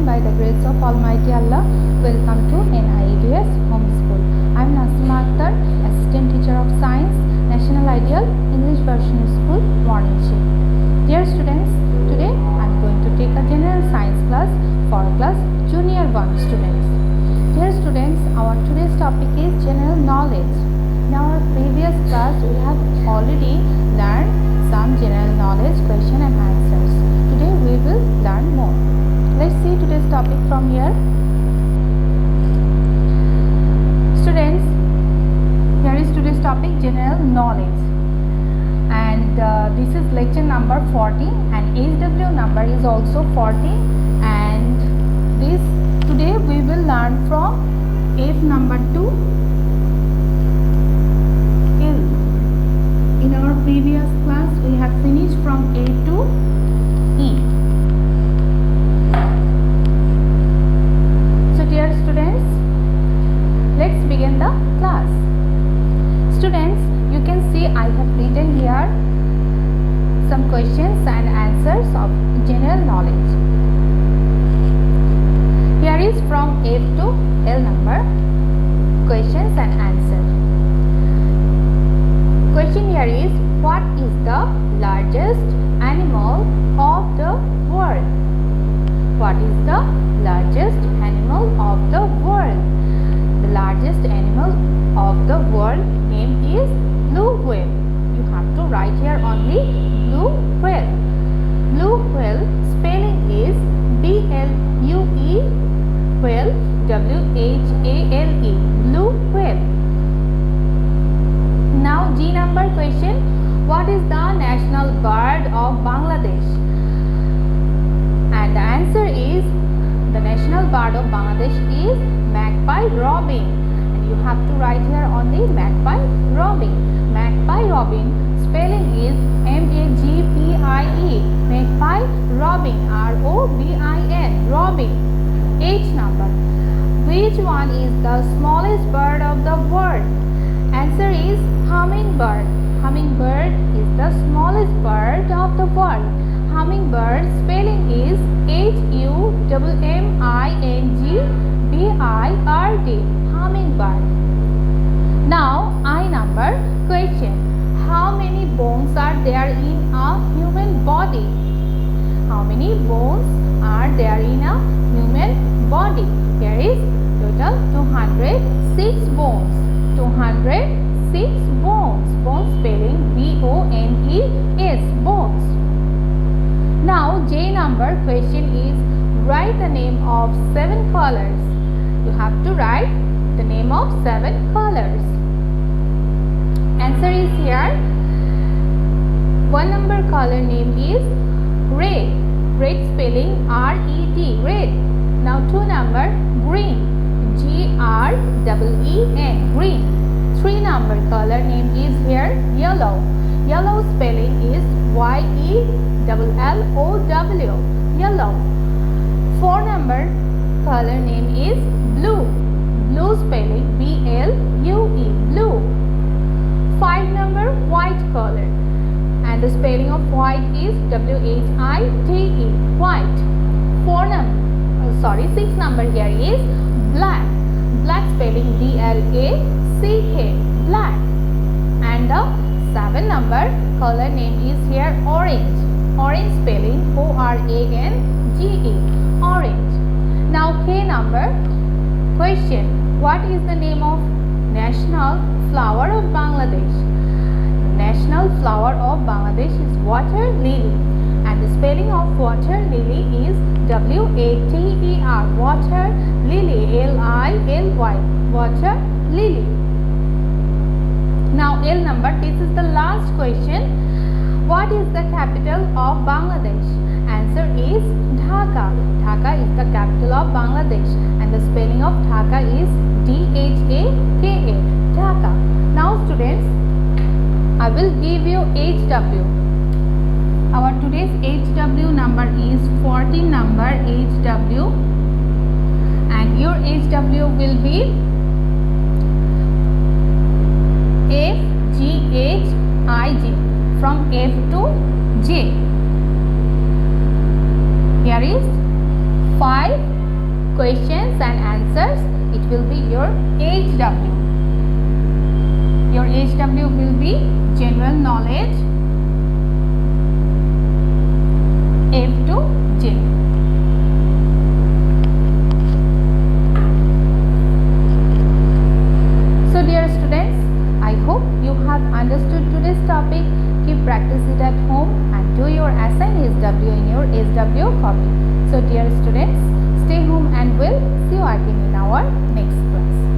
by the grace of Almighty Allah. Welcome to NIEDS Homeschool. I am Nasima Akter, Assistant Teacher of Science, National Ideal English Version School, Morning Shift. Dear students, today I am going to take a general science class for class Junior 1 students. Dear students, our today's topic is general knowledge. In our previous class, we have already learned some general knowledge question and answers. Today we will learn more. Let's see today's topic from here. Students, here is today's topic, general knowledge, and this is lecture number 14 and HW number is also 14, and this today we will learn from F number to L. In our previous class we have finished from A to E. So dear students, let's begin the class. Students, you can see I have written here some questions and answers of general knowledge. Here is from F to L number questions and answers. Question here is, what is the largest animal of the world? What is the largest animal of the world? The largest animal of the world name is blue whale. You have to write here only blue whale. Blue whale spelling is B-L-U-E whale, W-H-A-L-E, blue whale. Now G number question, what is the national bird of Bangladesh? And the answer is, the national bird of Bangladesh is magpie robin, and you have to write here only magpie robin. Magpie robin spelling is M-A-G-P-I-E, magpie robin, R-O-B-I-N, robin. H number, which one is the smallest bird of the world? Answer is hummingbird. Hummingbird is the smallest bird of the world. Hummingbird spelling is H-U-M-M-I-N-G-B-I-R-D, hummingbird. Now I number question, how many bones are there in a human body? How many bones are there in a human body? Here is total 206 bones. 206 bones. Bones spelling B-O-N-E-S, bones. Now J number question is, write the name of 7 colors. You have to write the name of 7 colors. Answer is here. 1 number color name is red. Red spelling R-E-D, red. Now 2 number green, G-R-E-E-N, green. 3 number color name is here yellow. Yellow spelling is Y-E-L-L-O-W, yellow. 4 number color name is blue. Blue spelling B-L-U-E, blue. 5 number white color, and the spelling of white is W-H-I-T-E, white. 6 number here is black. Black spelling B-L-A-C-K, black. And the 7 number color name is here orange. Orange spelling O-R-A-N-G-E, orange. Now K number question, what is the name of national flower of Bangladesh? National flower of Bangladesh is water lily, and the spelling of water lily is W-A-T-E-R, water lily, L-I-L-Y, water lily. Now L number, this is the last question. What is the capital of Bangladesh? Answer is Dhaka. Dhaka is the capital of Bangladesh, and the spelling of Dhaka is D-H-A-K-A, Dhaka. Now students, I will give you HW. Our today's HW number is 14 number HW, and your HW will be F, G, H, I, J, from F to J. Here is 5 questions and answers, it will be your HW. Your HW will be general knowledge, F to J. So dear students, I hope you have understood today's topic. Keep practice it at home and do your assigned HW in your HW copy. So dear students, stay home and we'll see you again in our next class.